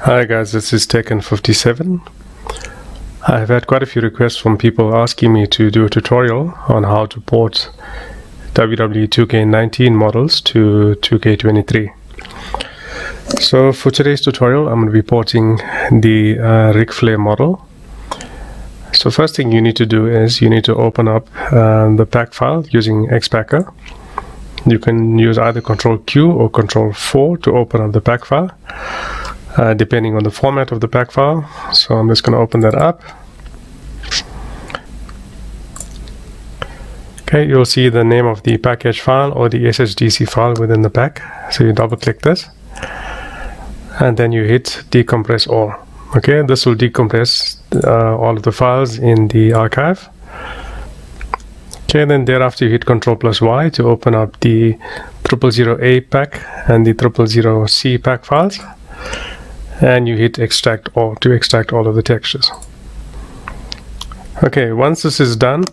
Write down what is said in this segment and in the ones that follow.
Hi guys, this is Tekken57. I've had quite a few requests from people asking me to do a tutorial on how to port WWE 2K19 models to 2K23. So for today's tutorial, I'm going to be porting the Ric Flair model. So first thing you need to do is you need to open up the pack file using Xpacker. You can use either Ctrl-Q or Ctrl-4 to open up the pack file, depending on the format of the pack file. So I'm just going to open that up. Okay, you'll see the name of the package file or the SHDC file within the pack. So you double click this and then you hit decompress all. Okay, this will decompress all of the files in the archive. Okay, then thereafter you hit Ctrl+Y to open up the 000A pack and the 000C pack files, and you hit extract all to extract all of the textures. Okay, once this is done,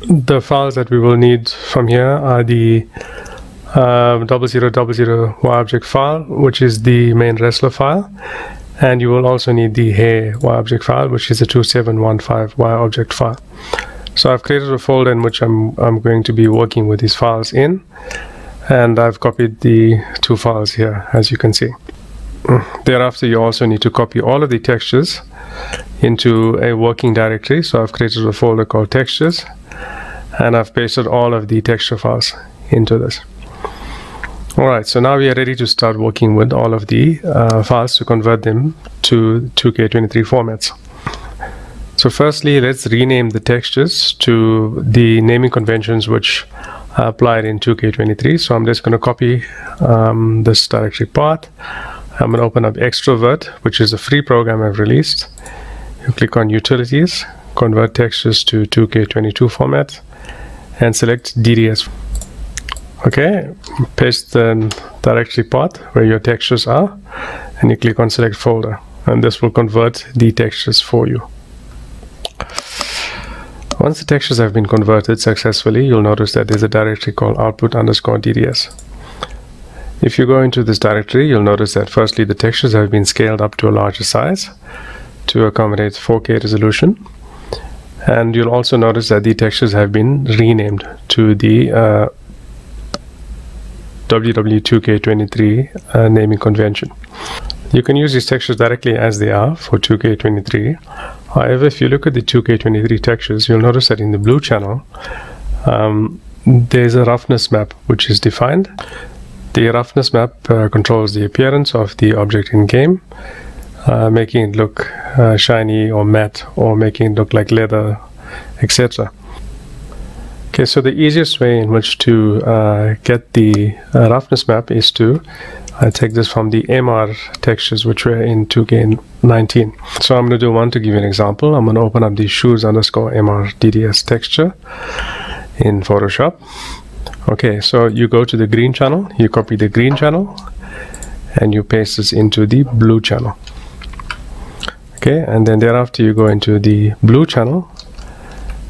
the files that we will need from here are the 0000 Y-object file, which is the main wrestler file, and you will also need the hair Y-object file, which is the 2715 Y-object file. So I've created a folder in which I'm going to be working with these files in, and I've copied the two files here, as you can see. Thereafter, you also need to copy all of the textures into a working directory. So I've created a folder called textures, and I've pasted all of the texture files into this. Alright, so now we are ready to start working with all of the files to convert them to 2K23 formats. So firstly, let's rename the textures to the naming conventions which are applied in 2K23. So I'm just going to copy this directory path. I'm going to open up Extrovert, which is a free program I've released. You click on Utilities, Convert Textures to 2K22 format, and select DDS. Okay, paste the directory path where your textures are, and you click on Select Folder, and this will convert the textures for you. Once the textures have been converted successfully, you'll notice that there's a directory called output_DDS. If you go into this directory, you'll notice that firstly the textures have been scaled up to a larger size to accommodate 4K resolution, and you'll also notice that the textures have been renamed to the WW2K23 naming convention. You can use these textures directly as they are for 2K23. However, if you look at the 2K23 textures, you'll notice that in the blue channel there's a roughness map which is defined. The roughness map controls the appearance of the object in game, making it look shiny or matte, or making it look like leather, etc. Okay, so the easiest way in which to get the roughness map is to take this from the MR textures which were in 2K19. So I'm going to do one to give you an example. I'm going to open up the shoes_MR DDS texture in Photoshop. Okay, so you go to the green channel, you copy the green channel, and you paste this into the blue channel. Okay, and then thereafter you go into the blue channel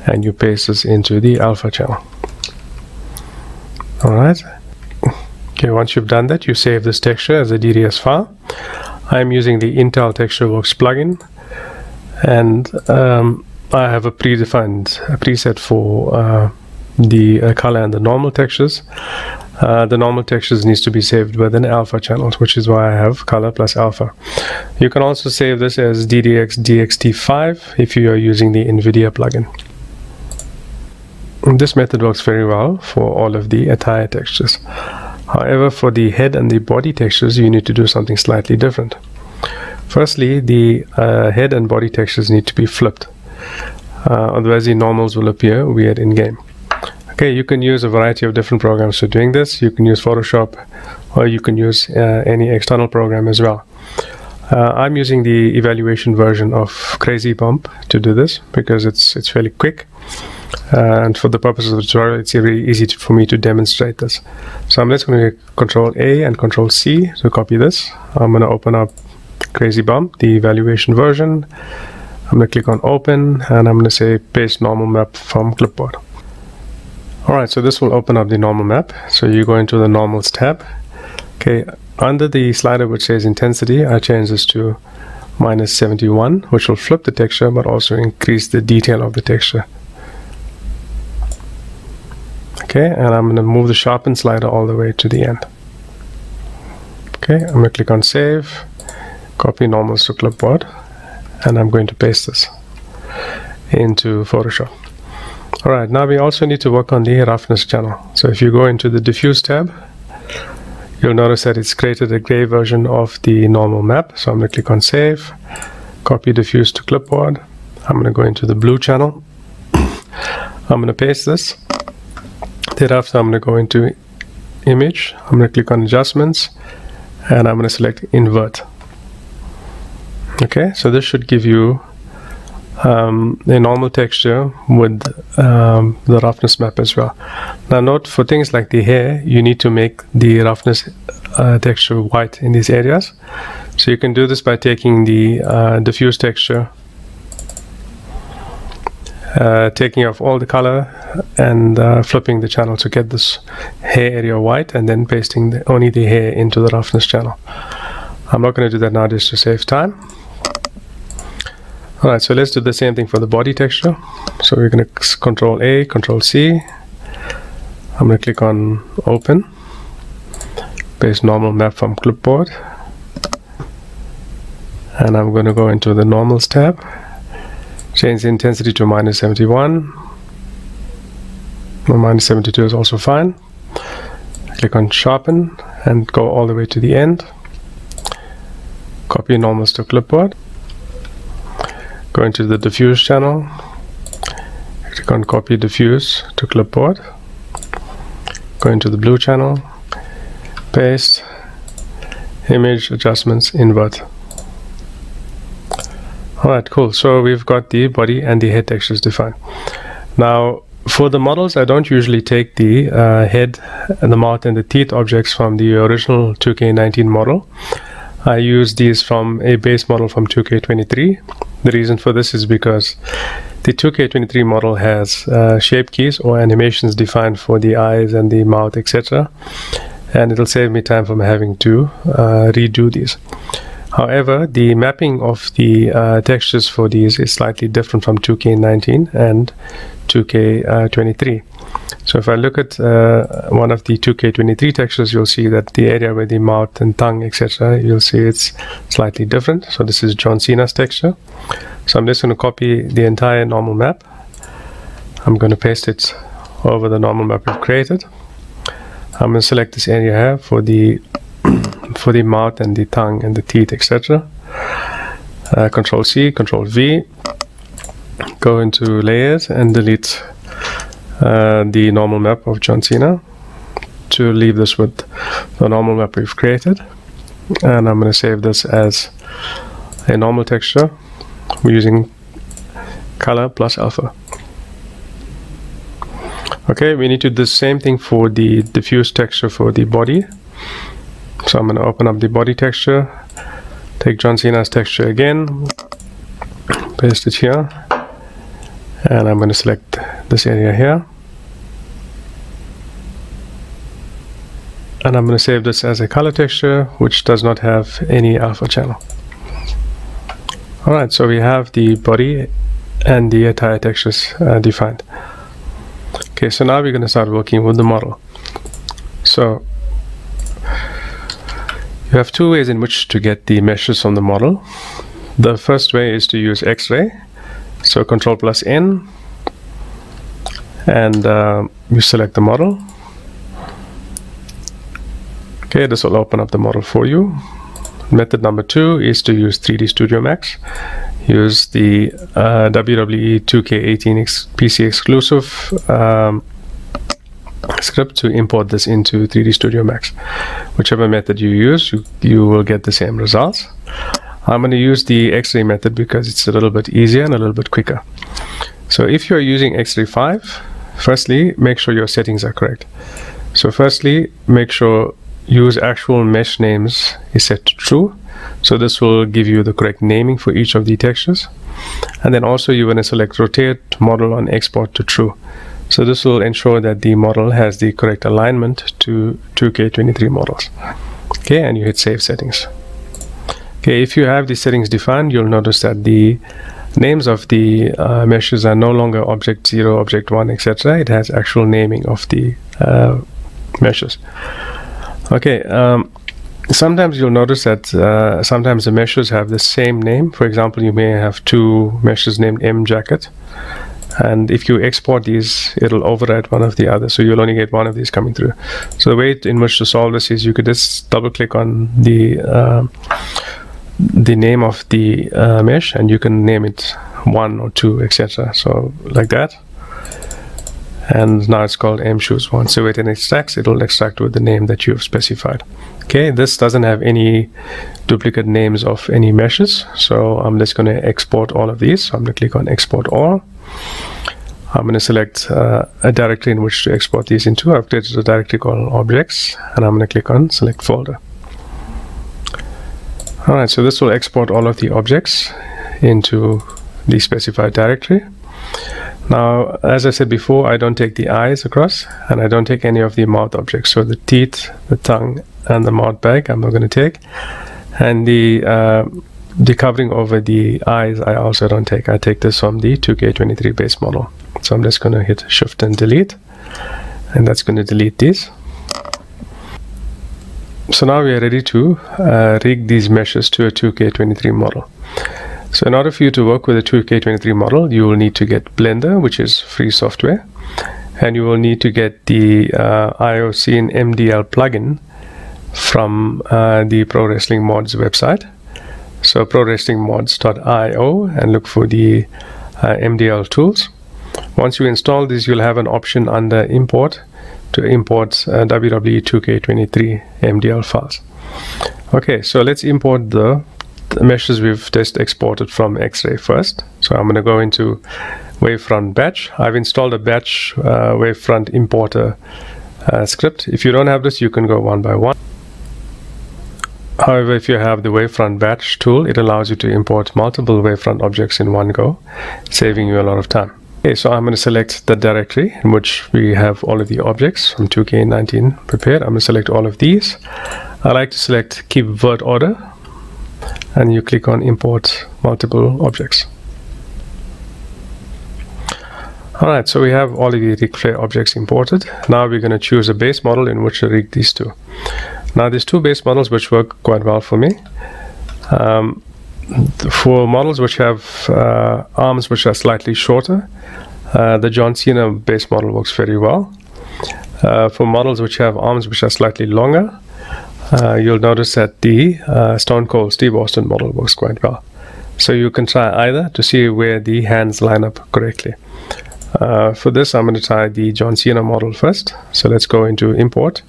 and you paste this into the alpha channel. Alright. Okay, once you've done that, you save this texture as a DDS file. I'm using the Intel TextureWorks plugin, and I have a predefined preset for the color and the normal textures. The normal textures needs to be saved within alpha channels, which is why I have color plus alpha. You can also save this as DDX DXT5 if you are using the NVIDIA plugin. This method works very well for all of the attire textures. However, for the head and the body textures, you need to do something slightly different. Firstly, the head and body textures need to be flipped. Otherwise, the normals will appear weird in game. Okay, you can use a variety of different programs for doing this. You can use Photoshop, or you can use any external program as well. I'm using the evaluation version of Crazy Bump to do this because it's fairly quick. And for the purposes of the tutorial, it's very easy for me to demonstrate this. So I'm just going to Ctrl-A and Ctrl-C to copy this. I'm going to open up Crazy Bump, the evaluation version. I'm going to click on Open, and I'm going to say Paste Normal Map from Clipboard. Alright, so this will open up the normal map. So you go into the Normals tab. Okay, under the slider which says intensity, I change this to -71, which will flip the texture but also increase the detail of the texture. Okay, and I'm going to move the sharpen slider all the way to the end. Okay, I'm going to click on save, copy normals to clipboard, and I'm going to paste this into Photoshop. Alright, now we also need to work on the roughness channel. So if you go into the diffuse tab, you'll notice that it's created a gray version of the normal map. So I'm going to click on save, copy diffuse to clipboard. I'm going to go into the blue channel. I'm going to paste this. Thereafter, I'm going to go into image. I'm going to click on adjustments, and I'm going to select invert. Okay, so this should give you a normal texture with the roughness map as well. Now note, for things like the hair, you need to make the roughness texture white in these areas. So you can do this by taking the diffuse texture, taking off all the color and flipping the channel to get this hair area white, and then pasting only the hair into the roughness channel. I'm not going to do that now just to save time. Alright, so let's do the same thing for the body texture. So we're going to Control A, Control C. I'm going to click on open, paste normal map from clipboard, and I'm going to go into the normals tab, change the intensity to -71. -72 is also fine. Click on sharpen and go all the way to the end. Copy normals to clipboard. Go into the diffuse channel, click on copy diffuse to clipboard, go into the blue channel, paste, image, adjustments, invert. Alright, cool. So we've got the body and the head textures defined. Now for the models, I don't usually take the head and the mouth and the teeth objects from the original 2K19 model. I use these from a base model from 2K23. The reason for this is because the 2K23 model has shape keys or animations defined for the eyes and the mouth, etc. And it'll save me time from having to redo these. However, the mapping of the textures for these is slightly different from 2K19 and 2K23. So if I look at one of the 2K23 textures, you'll see that the area where the mouth and tongue, etc., you'll see it's slightly different. So this is John Cena's texture. So I'm just going to copy the entire normal map. I'm going to paste it over the normal map we've created. I'm going to select this area here for the mouth and the tongue and the teeth, etc. Control C, Control V. Go into layers and delete the normal map of John Cena to leave this with the normal map we've created. And I'm going to save this as a normal texture. We're using color plus alpha. Okay, we need to do the same thing for the diffuse texture for the body. So I'm going to open up the body texture, take John Cena's texture again, paste it here, and I'm going to select this area here. And I'm going to save this as a color texture, which does not have any alpha channel. Alright, so we have the body and the attire textures defined. Okay, so now we're going to start working with the model. So you have two ways in which to get the meshes from the model. The first way is to use X-ray. So Control plus N, and you select the model. Okay, this will open up the model for you. Method number 2 is to use 3D Studio Max. Use the WWE 2K18 PC exclusive script to import this into 3D Studio Max. Whichever method you use, you will get the same results. I'm going to use the X-ray method because it's a little bit easier and a little bit quicker. So if you're using X-ray 5, firstly, make sure your settings are correct. So firstly, make sure use actual mesh names is set to true. So this will give you the correct naming for each of the textures. And then also you want to select rotate model on export to true. So this will ensure that the model has the correct alignment to 2K23 models. Okay, and you hit Save Settings. Okay, if you have the settings defined, you'll notice that the names of the meshes are no longer object 0, object 1, etc. It has actual naming of the meshes. Okay, sometimes you'll notice that sometimes the meshes have the same name. For example, you may have two meshes named M jacket, and if you export these, it'll overwrite one of the other, so you'll only get one of these coming through. So the way in which to solve this is you could just double click on the name of the mesh, and you can name it 1 or 2, etc. So like that, and now it's called mshoes1. So when it extracts, it'll extract with the name that you've specified. Okay, this doesn't have any duplicate names of any meshes, so I'm just going to export all of these. So I'm going to click on Export All. I'm going to select a directory in which to export these into. I've created a directory called Objects, and I'm going to click on Select Folder. Alright, so this will export all of the objects into the specified directory. Now, as I said before, I don't take the eyes across, and I don't take any of the mouth objects. So the teeth, the tongue, and the mouth bag I'm not going to take, and the covering over the eyes I also don't take. I take this from the 2K23 base model. So I'm just going to hit Shift and Delete, and that's going to delete these. So now we are ready to rig these meshes to a 2K23 model. So in order for you to work with a 2K23 model, you will need to get Blender, which is free software, and you will need to get the IOScene MDL plugin from the Pro Wrestling Mods website. So prowrestlingmods.io, and look for the MDL tools. Once you install this, you'll have an option under Import to import WWE 2K23 MDL files. Okay, so let's import the meshes we've just exported from X-Ray first. So I'm going to go into Wavefront Batch. I've installed a batch Wavefront importer script. If you don't have this, you can go one by one. However, if you have the Wavefront Batch tool, it allows you to import multiple Wavefront objects in one go, saving you a lot of time. Okay, so I'm going to select the directory in which we have all of the objects from 2K19 prepared. I'm going to select all of these. I like to select Keep Vert Order, and you click on Import Multiple Objects. Alright, so we have all of the rig flare objects imported. Now we're going to choose a base model in which to rig these two. Now there's two base models which work quite well for me. For models which have arms which are slightly shorter, the John Cena base model works very well. For models which have arms which are slightly longer, you'll notice that the Stone Cold Steve Austin model works quite well. So you can try either to see where the hands line up correctly. For this, I'm going to try the John Cena model first. So let's go into Import,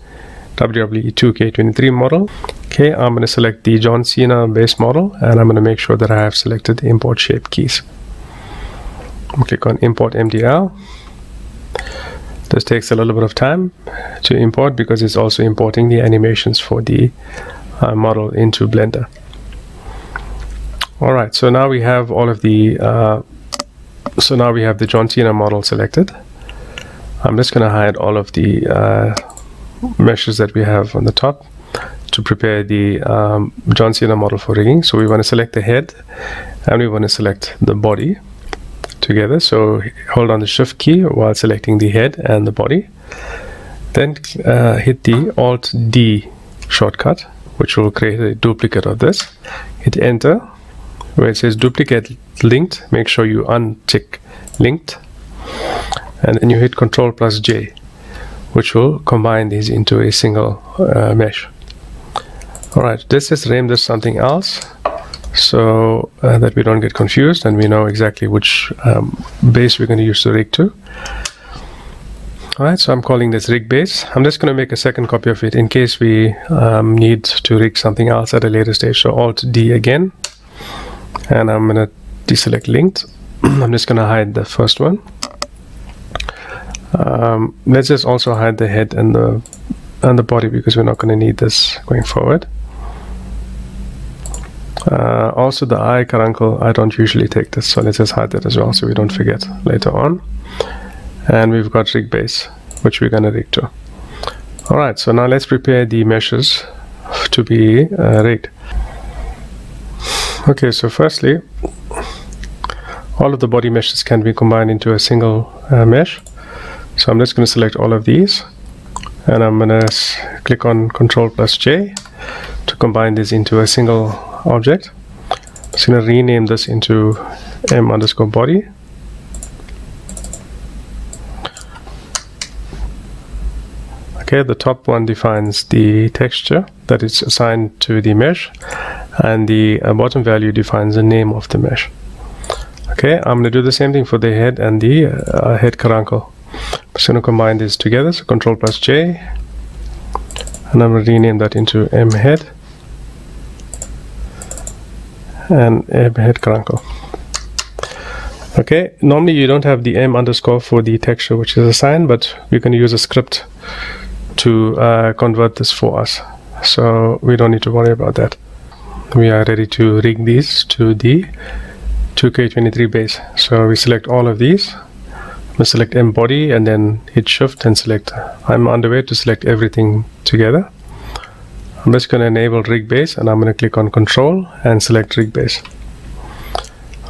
WWE 2K23 model. Okay, I'm going to select the John Cena base model, and I'm going to make sure that I have selected Import Shape keys. Click on Import MDL. This takes a little bit of time to import because it's also importing the animations for the model into Blender. Alright, so now we have all of the John Cena model selected. I'm just going to hide all of the meshes that we have on the top to prepare the John Cena model for rigging. So we want to select the head and we want to select the body together. So hold on the Shift key while selecting the head and the body. Then hit the Alt D shortcut, which will create a duplicate of this. Hit Enter. Where it says Duplicate Linked, make sure you untick Linked, and then you hit Ctrl+J, which will combine these into a single mesh. Alright, let's just name this something else so that we don't get confused and we know exactly which base we're going to use to rig to. Alright, so I'm calling this rig base. I'm just going to make a second copy of it in case we need to rig something else at a later stage. So Alt D again, and I'm going to deselect linked. I'm just going to hide the first one. Let's just also hide the head and the body because we're not going to need this going forward. Also the eye caruncle, I don't usually take this, so let's just hide that as well so we don't forget later on. And we've got rig base, which we're going to rig to. Alright, so now let's prepare the meshes to be rigged. Okay, so firstly, all of the body meshes can be combined into a single mesh. So I'm just going to select all of these, and I'm going to click on Ctrl+J to combine this into a single object. I'm just going to rename this into m_body. Okay, the top one defines the texture that is assigned to the mesh, and the bottom value defines the name of the mesh. Okay, I'm going to do the same thing for the head and the head caruncle. I'm just going to combine these together, so Ctrl+J, and I'm going to rename that into mHead and mHead caruncle. Okay, normally you don't have the m_ for the texture which is assigned, but we can use a script to convert this for us, so we don't need to worry about that. We are ready to rig these to the 2K23 base. So we select all of these. We select M body and then hit shift and select. I'm underway to select everything together. I'm just going to enable rig base, and I'm going to click on control and select rig base.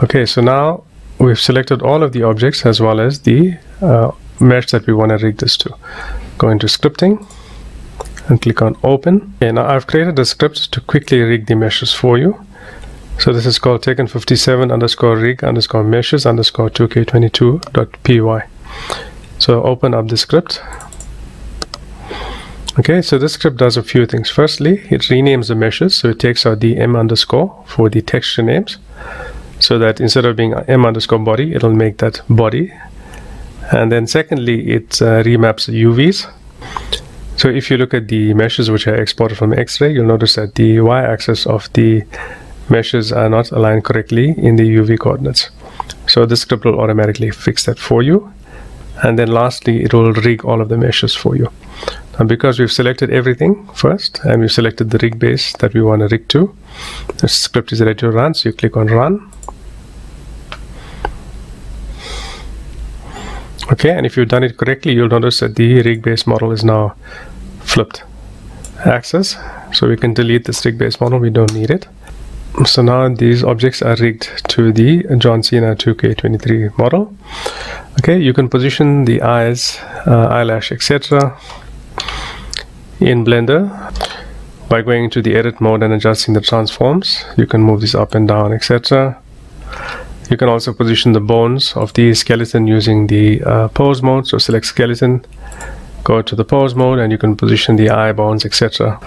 Okay, so now we've selected all of the objects as well as the mesh that we want to rig this to. Go into scripting and click on open. Okay, now I've created a script to quickly rig the meshes for you. So this is called taken57_rig_meshes_2k22.py. So open up the script. Okay, so this script does a few things. Firstly, it renames the meshes, so it takes out the m_ for the texture names, so that instead of being m_body, it'll make that body. And then secondly, it remaps UVs. So if you look at the meshes which are exported from X-ray, you'll notice that the y-axis of the meshes are not aligned correctly in the UV coordinates. So this script will automatically fix that for you. And then lastly, it will rig all of the meshes for you. Now, because we've selected everything first, and we've selected the rig base that we want to rig to, the script is ready to run, so you click on run. Okay, and if you've done it correctly, you'll notice that the rig base model is now flipped axis. So we can delete this rig base model, we don't need it. So now these objects are rigged to the John Cena 2K23 model. Okay, you can position the eyes, eyelash, etc. in Blender by going into the edit mode and adjusting the transforms. You can move this up and down, etc. You can also position the bones of the skeleton using the pose mode. So select skeleton, go to the pose mode, and you can position the eye bones, etc.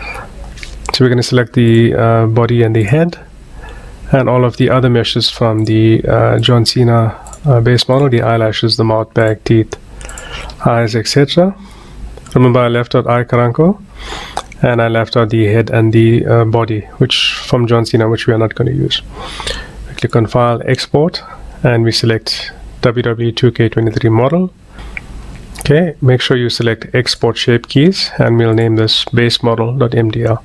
So we're going to select the body and the head, and all of the other meshes from the John Cena base model, the eyelashes, the mouth, bag, teeth, eyes, etc. Remember, I left out eye caruncle, and I left out the head and the body, which from John Cena, which we are not going to use. We click on File, Export, and we select WWE2K23 model. Okay, make sure you select Export Shape keys, and we'll name this base model.mdl.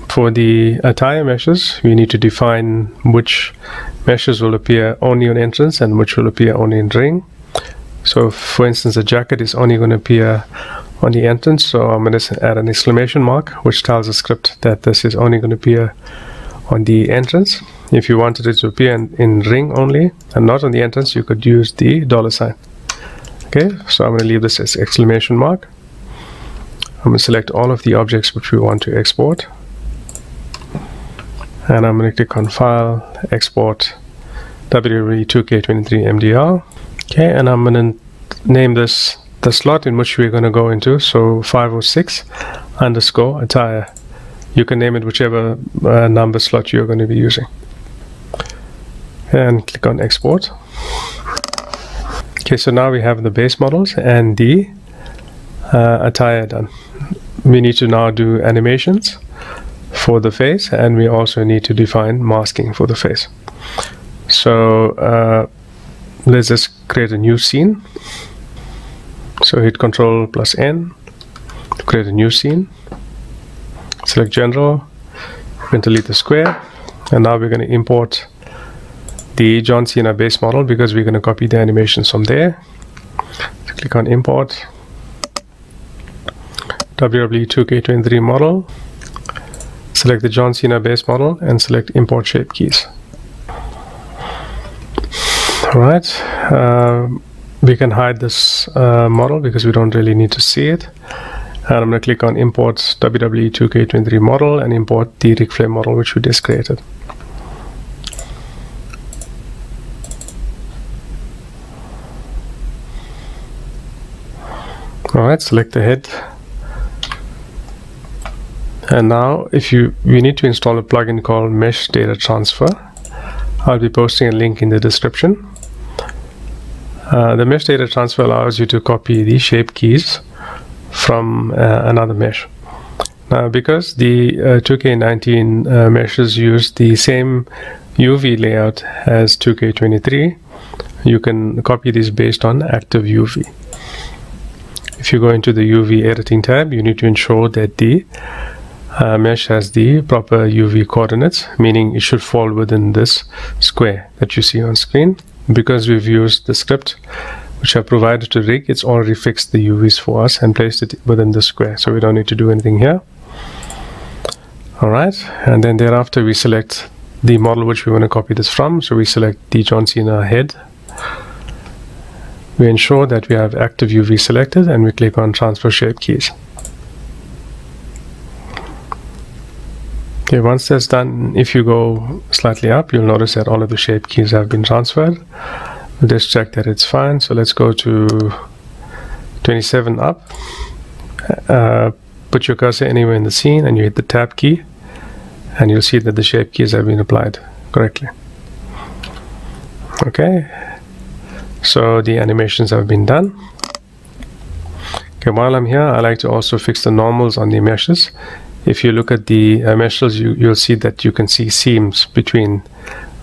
For the attire meshes, we need to define which meshes will appear only on entrance and which will appear only in ring. So for instance, the jacket is only going to appear on the entrance, so I'm going to add an exclamation mark which tells the script that this is only going to appear on the entrance. If you wanted it to appear in ring only and not on the entrance, you could use the $sign. Okay, so I'm going to leave this as exclamation mark. I'm going to select all of the objects which we want to export, and I'm going to click on File, Export, WWE2K23 MDL. Okay, and I'm going to name this the slot in which we're going to go into, so 506_attire. You can name it whichever number slot you're going to be using. And click on Export. Okay, so now we have the base models and the attire done. We need to now do animations for the face, and we also need to define masking for the face. So let's just create a new scene. So hit Ctrl+N to create a new scene. Select General, we're going to delete the square, and now we're going to import the John Cena base model because we're going to copy the animations from there. So click on Import, WWE 2K23 model, select the John Cena base model, and select import shape keys. Alright, we can hide this model because we don't really need to see it. And I'm going to click on import WWE 2K23 model and import the Ric Flair model which we just created. Alright, select the head. And now we need to install a plugin called Mesh Data Transfer. I'll be posting a link in the description. The Mesh Data Transfer allows you to copy the shape keys from another mesh. Now, because the 2K19 meshes use the same UV layout as 2K23, you can copy these based on active UV. If you go into the UV editing tab, you need to ensure that the mesh has the proper UV coordinates, meaning it should fall within this square that you see on screen. Because we've used the script which I provided to Rig, it's already fixed the UVs for us and placed it within the square, so we don't need to do anything here. Alright, and then thereafter we select the model which we want to copy this from. So we select the John Cena head. We ensure that we have active UV selected and we click on transfer shape keys. Okay, once that's done, if you go slightly up, you'll notice that all of the shape keys have been transferred. We'll just check that it's fine. So let's go to 27 up. Put your cursor anywhere in the scene and you hit the tab key, and you'll see that the shape keys have been applied correctly. Okay, so the animations have been done. Okay, while I'm here, I like to also fix the normals on the meshes. If you look at the meshes, you'll see that you can see seams between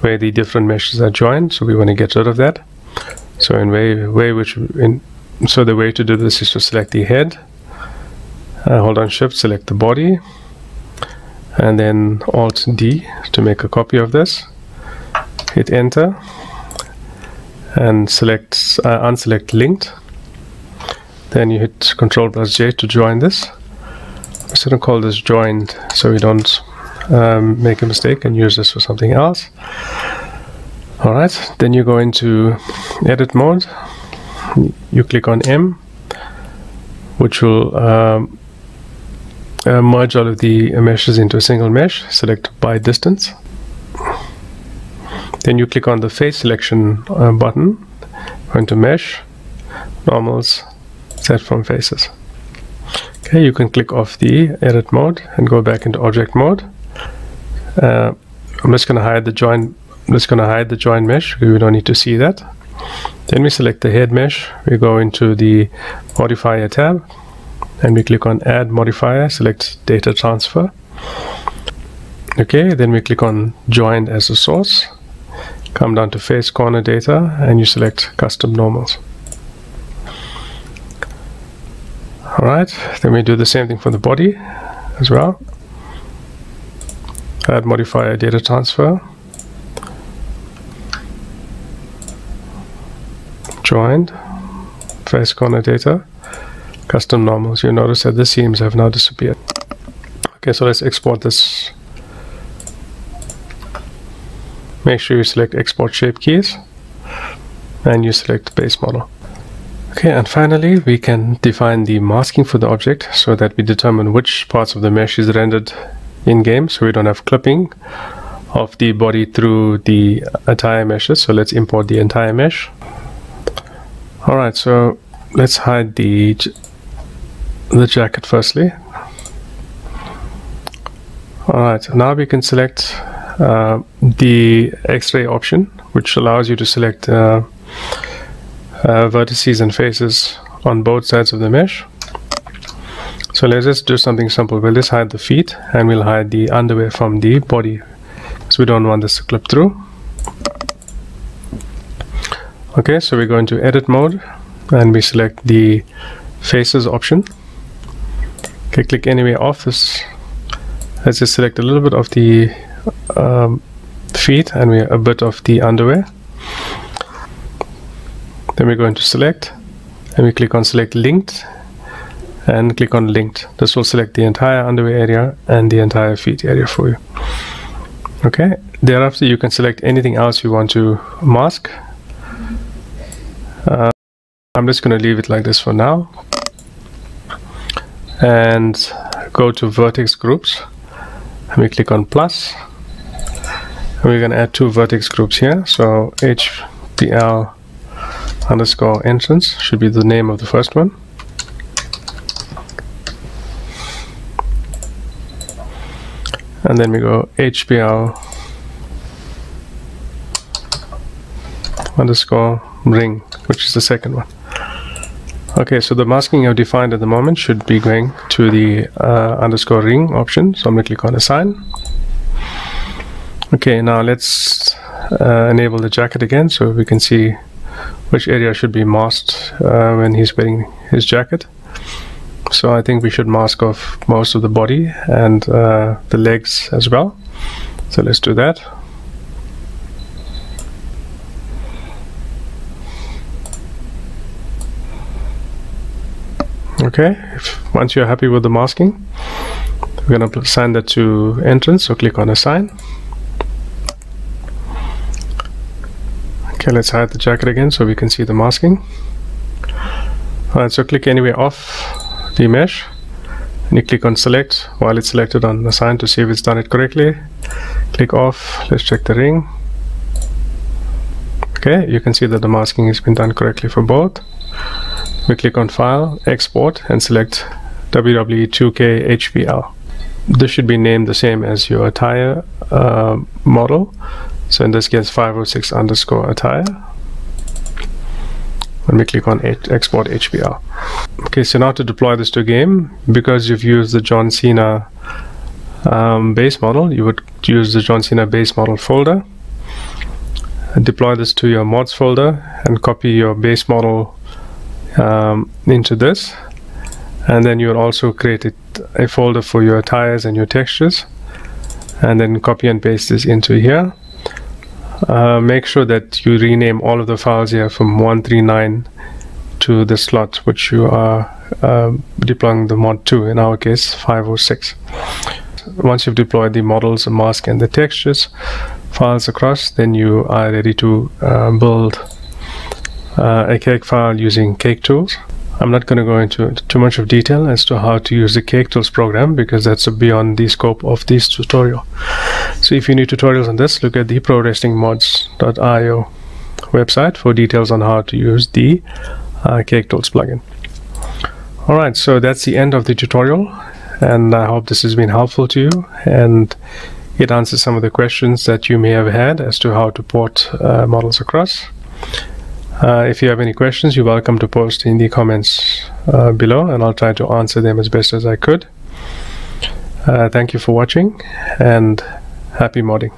where the different meshes are joined. So we want to get rid of that. So the way to do this is to select the head, hold on Shift, select the body, and then Alt D to make a copy of this. Hit Enter and unselect linked. Then you hit Ctrl plus J to join this. I'm just going to call this joined so we don't make a mistake and use this for something else. Alright, then you go into edit mode. You click on M, which will merge all of the meshes into a single mesh. Select by distance. Then you click on the face selection button, go into mesh, normals, set from faces. Okay, you can click off the edit mode and go back into object mode. I'm just going to hide the join. I'm just going to hide the join mesh. We don't need to see that. Then we select the head mesh. We go into the modifier tab and we click on add modifier. Select data transfer. Okay, then we click on joined as a source. Come down to face corner data and you select custom normals. Alright, then we do the same thing for the body as well. Add modifier data transfer. Joined, face corner data, custom normals. You notice that the seams have now disappeared. Okay, so let's export this. Make sure you select export shape keys and you select base model. Okay, and finally we can define the masking for the object so that we determine which parts of the mesh is rendered in game, so we don't have clipping of the body through the entire meshes. So let's import the entire mesh. Alright, so let's hide the jacket firstly. Alright, now we can select the X-ray option, which allows you to select vertices and faces on both sides of the mesh. So let's just do something simple. We'll just hide the feet and we'll hide the underwear from the body because we don't want this to clip through. Okay, so we go into edit mode and we select the faces option. Okay, click anywhere off this. Let's just select a little bit of the feet and a bit of the underwear. Then we go into select and we click on select linked and click on linked. This will select the entire underwear area and the entire feet area for you. Okay, thereafter you can select anything else you want to mask. I'm just going to leave it like this for now, and go to vertex groups, and we click on plus, and we're going to add 2 vertex groups here. So HPL underscore entrance should be the name of the first one. And then we go HPL underscore ring, which is the second one. Okay, so the masking I've defined at the moment should be going to the underscore ring option. So I'm going to click on assign. Okay, now let's enable the jacket again so we can see which area should be masked when he's wearing his jacket. So I think we should mask off most of the body and the legs as well. So let's do that. Okay, once you're happy with the masking, we're going to assign that to entrance, so click on assign. Okay, let's hide the jacket again so we can see the masking. Alright, so click anywhere off the mesh, and you click on select while it's selected on assign to see if it's done it correctly. Click off, let's check the ring. Okay, you can see that the masking has been done correctly for both. We click on file, export, and select WWE2K HPL. This should be named the same as your attire model. So in this case 506 underscore attire. When we click on export HPL. Okay, so now to deploy this to a game, because you've used the John Cena base model, you would use the John Cena base model folder, and deploy this to your mods folder, and copy your base model into this, and then you will also create a folder for your attires and your textures, and then copy and paste this into here. Make sure that you rename all of the files here from 139 to the slot which you are deploying the mod to, in our case 506. Once you've deployed the models, the mask and the textures files across, then you are ready to build a cake file using Cake Tools. I'm not going to go into too much of detail as to how to use the Cake Tools program, because that's beyond the scope of this tutorial. So if you need tutorials on this, look at the ProWrestlingMods.io website for details on how to use the Cake Tools plugin. Alright, so that's the end of the tutorial, and I hope this has been helpful to you and it answers some of the questions that you may have had as to how to port models across. If you have any questions, you're welcome to post in the comments below, and I'll try to answer them as best as I could. Thank you for watching, and happy modding.